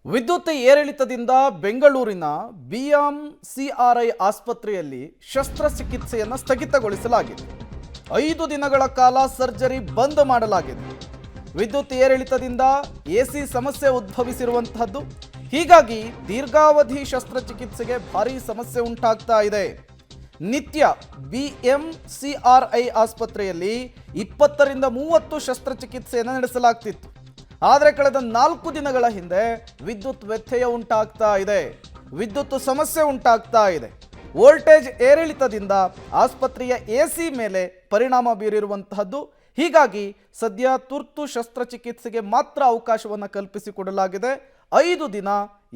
ವಿದ್ಯುತ್ ಏರಿಳಿತದಿಂದ ಬೆಂಗಳೂರಿನ ಬಿಎಂಸಿಆರ್ಐ ಆಸ್ಪತ್ರೆಯಲ್ಲಿ ಶಸ್ತ್ರಚಿಕಿತ್ಸೆಯನ್ನು ಸ್ಥಗಿತಗೊಳಿಸಲಾಗಿದೆ. 5 ದಿನಗಳ ಕಾಲ ಸರ್ಜರಿ ಬಂದ್ ಮಾಡಲಾಗಿದೆ. ವಿದ್ಯುತ್ ಏರಿಳಿತದಿಂದ ಎಸಿ ಸಮಸ್ಯೆ ಉದ್ಭವಿಸಿರುವಂತಹದ್ದು. ಹೀಗಾಗಿ ದೀರ್ಘಾವಧಿ ಶಸ್ತ್ರಚಿಕಿತ್ಸೆಗೆ ಭಾರಿ ಸಮಸ್ಯೆ ಉಂಟಾಗ್ತಾ ಇದೆ. ನಿತ್ಯ ಬಿಎಂಸಿಆರ್ಐ ಆಸ್ಪತ್ರೆಯಲ್ಲಿ 20 ರಿಂದ 30 ಶಸ್ತ್ರಚಿಕಿತ್ಸೆಯನ್ನು ನಡೆಸಲಾಗ್ತಿತ್ತು. ಆದರೆ ಕಳೆದ 4 ದಿನಗಳ ಹಿಂದೆ ವಿದ್ಯುತ್ ವ್ಯತ್ಯಯ ಉಂಟಾಗ್ತಾ ಇದೆ, ವಿದ್ಯುತ್ ಸಮಸ್ಯೆ ಉಂಟಾಗ್ತಾ ಇದೆ. ವೋಲ್ಟೇಜ್ ಏರಿಳಿತದಿಂದ ಆಸ್ಪತ್ರೆಯ ಎಸಿ ಮೇಲೆ ಪರಿಣಾಮ ಬೀರಿರುವಂತಹದ್ದು. ಹೀಗಾಗಿ ಸದ್ಯ ತುರ್ತು ಶಸ್ತ್ರಚಿಕಿತ್ಸೆಗೆ ಮಾತ್ರ ಅವಕಾಶವನ್ನು ಕಲ್ಪಿಸಿಕೊಡಲಾಗಿದೆ. 5 ದಿನ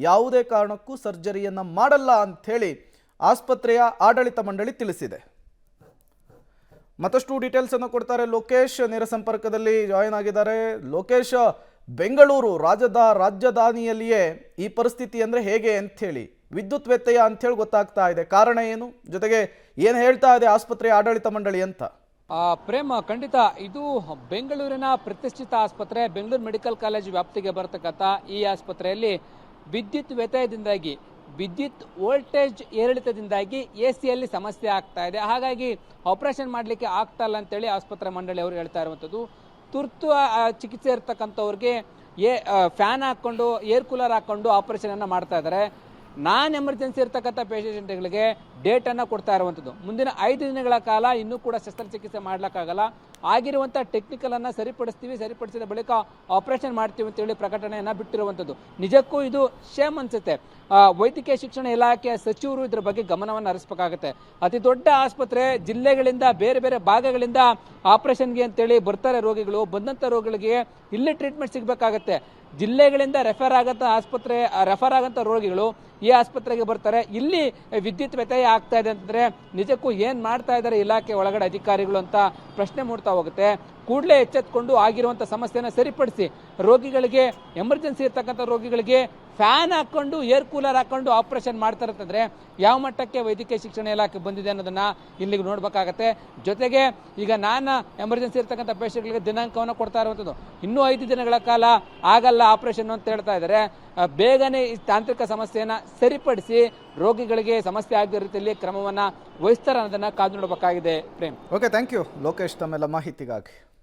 ಯಾವುದೇ ಕಾರಣಕ್ಕೂ ಸರ್ಜರಿಯನ್ನು ಮಾಡಲ್ಲ ಅಂಥೇಳಿ ಆಸ್ಪತ್ರೆಯ ಆಡಳಿತ ಮಂಡಳಿ ತಿಳಿಸಿದೆ. ಮತ್ತಷ್ಟು ಡೀಟೇಲ್ಸ್ ಅನ್ನು ಕೊಡ್ತಾರೆ ಲೋಕೇಶ್, ನೇರ ಸಂಪರ್ಕದಲ್ಲಿ ಜಾಯಿನ್ ಆಗಿದ್ದಾರೆ. ಲೋಕೇಶ್, ಬೆಂಗಳೂರು ರಾಜಧಾನಿಯಲ್ಲಿಯೇ ಈ ಪರಿಸ್ಥಿತಿ ಅಂದರೆ ಹೇಗೆ ಅಂಥೇಳಿ, ವಿದ್ಯುತ್ ವ್ಯತ್ಯಯ ಅಂಥೇಳಿ ಗೊತ್ತಾಗ್ತಾ ಇದೆ, ಕಾರಣ ಏನು, ಜೊತೆಗೆ ಏನು ಹೇಳ್ತಾ ಇದೆ ಆಸ್ಪತ್ರೆಯ ಆಡಳಿತ ಮಂಡಳಿ ಅಂತ? ಪ್ರೇಮ್, ಖಂಡಿತ ಇದು ಬೆಂಗಳೂರಿನ ಪ್ರತಿಷ್ಠಿತ ಆಸ್ಪತ್ರೆ, ಬೆಂಗಳೂರು ಮೆಡಿಕಲ್ ಕಾಲೇಜ್ ವ್ಯಾಪ್ತಿಗೆ ಬರತಕ್ಕಂಥ ಈ ಆಸ್ಪತ್ರೆಯಲ್ಲಿ ವಿದ್ಯುತ್ ವ್ಯತ್ಯಯದಿಂದಾಗಿ, ವಿದ್ಯುತ್ ವೋಲ್ಟೇಜ್ ಏರಿಳಿತದಿಂದಾಗಿ ಎಸಿಯಲ್ಲಿ ಸಮಸ್ಯೆ ಆಗ್ತಾ ಇದೆ. ಹಾಗಾಗಿ ಆಪರೇಷನ್ ಮಾಡಲಿಕ್ಕೆ ಆಗ್ತಾ ಇಲ್ಲ ಅಂತೇಳಿ ಆಸ್ಪತ್ರೆ ಮಂಡಳಿ ಅವರು ಹೇಳ್ತಾ ಇರುವಂಥದ್ದು. ತುರ್ತು ಚಿಕಿತ್ಸೆ ಇರ್ತಕ್ಕಂಥವ್ರಿಗೆ ಫ್ಯಾನ್ ಹಾಕ್ಕೊಂಡು, ಏರ್ ಕೂಲರ್ ಹಾಕ್ಕೊಂಡು ಆಪರೇಷನನ್ನು ಮಾಡ್ತಾ ಇದ್ದಾರೆ. ನಾನ್ ಎಮರ್ಜೆನ್ಸಿ ಇರ್ತಕ್ಕಂಥ ಪೇಷಂಟ್ಗಳಿಗೆ ಡೇಟನ್ನು ಕೊಡ್ತಾ ಇರುವಂಥದ್ದು. ಮುಂದಿನ 5 ದಿನಗಳ ಕಾಲ ಇನ್ನೂ ಕೂಡ ಶಸ್ತ್ರಚಿಕಿತ್ಸೆ ಮಾಡ್ಲಿಕ್ಕಾಗಲ್ಲ, ಆಗಿರುವಂಥ ಟೆಕ್ನಿಕಲನ್ನು ಸರಿಪಡಿಸಿದ ಬಳಿಕ ಆಪರೇಷನ್ ಮಾಡ್ತೀವಿ ಅಂತೇಳಿ ಪ್ರಕಟಣೆಯನ್ನು ಬಿಟ್ಟಿರುವಂಥದ್ದು. ನಿಜಕ್ಕೂ ಇದು ಶೇಮ್ ಅನ್ಸುತ್ತೆ. ವೈದ್ಯಕೀಯ ಶಿಕ್ಷಣ ಇಲಾಖೆಯ ಸಚಿವರು ಇದರ ಬಗ್ಗೆ ಗಮನವನ್ನು ಹರಿಸಬೇಕಾಗುತ್ತೆ. ಅತಿ ದೊಡ್ಡ ಆಸ್ಪತ್ರೆ, ಜಿಲ್ಲೆಗಳಿಂದ, ಬೇರೆ ಬೇರೆ ಭಾಗಗಳಿಂದ ಆಪರೇಷನ್ಗೆ ಅಂತೇಳಿ ಬರ್ತಾರೆ ರೋಗಿಗಳು. ಬಂದಂಥ ರೋಗಿಗಳಿಗೆ ಇಲ್ಲಿ ಟ್ರೀಟ್ಮೆಂಟ್ ಸಿಗಬೇಕಾಗತ್ತೆ. ಜಿಲ್ಲೆಗಳಿಂದ ರೆಫರ್ ಆಗಂಥ ರೋಗಿಗಳು ಈ ಆಸ್ಪತ್ರೆಗೆ ಬರ್ತಾರೆ. ಇಲ್ಲಿ ವಿದ್ಯುತ್ ವ್ಯತ್ಯಯ ಆಗ್ತಾ ಇದೆ ಅಂತಂದರೆ ನಿಜಕ್ಕೂ ಏನು ಮಾಡ್ತಾ ಇದ್ದಾರೆ ಇಲಾಖೆ ಒಳಗಡೆ ಅಧಿಕಾರಿಗಳು ಅಂತ ಪ್ರಶ್ನೆ ಮೂಡ್ತಾ ಹೋಗುತ್ತೆ. ಕೂಡಲೇ ಎಚ್ಚೆತ್ಕೊಂಡು ಆಗಿರುವಂಥ ಸಮಸ್ಯೆನ ಸರಿಪಡಿಸಿ ರೋಗಿಗಳಿಗೆ, ಎಮರ್ಜೆನ್ಸಿ ಇರ್ತಕ್ಕಂಥ ರೋಗಿಗಳಿಗೆ ಫ್ಯಾನ್ ಹಾಕ್ಕೊಂಡು, ಏರ್ ಕೂಲರ್ ಹಾಕ್ಕೊಂಡು ಆಪರೇಷನ್ ಮಾಡ್ತಾರೆ ಅಂತಂದರೆ ಯಾವ ಮಟ್ಟಕ್ಕೆ ವೈದ್ಯಕೀಯ ಶಿಕ್ಷಣ ಇಲಾಖೆ ಬಂದಿದೆ ಅನ್ನೋದನ್ನು ಇಲ್ಲಿಗೆ ನೋಡಬೇಕಾಗತ್ತೆ. ಜೊತೆಗೆ ಈಗ ನಾನು ಎಮರ್ಜೆನ್ಸಿ ಇರ್ತಕ್ಕಂಥ ಪೇಷಂಟ್ಗಳಿಗೆ ದಿನಾಂಕವನ್ನು ಕೊಡ್ತಾ ಇರುವಂಥದ್ದು. ಇನ್ನೂ 5 ದಿನಗಳ ಕಾಲ ಆಗಲ್ಲ ಆಪರೇಷನ್ ಅಂತ ಹೇಳ್ತಾ ಇದ್ದಾರೆ. ಬೇಗನೆ ಈ ತಾಂತ್ರಿಕ ಸಮಸ್ಯೆಯನ್ನು ಸರಿಪಡಿಸಿ ರೋಗಿಗಳಿಗೆ ಸಮಸ್ಯೆ ಆಗದ ರೀತಿಯಲ್ಲಿ ಕ್ರಮವನ್ನು ವಹಿಸ್ತಾರೆ ಅನ್ನೋದನ್ನು ಕಾದು ನೋಡಬೇಕಾಗಿದೆ. Prem. Okay, thank you Lokesh ತಮ್ಮೆಲ್ಲ ಮಾಹಿತಿಗಾಗಿ.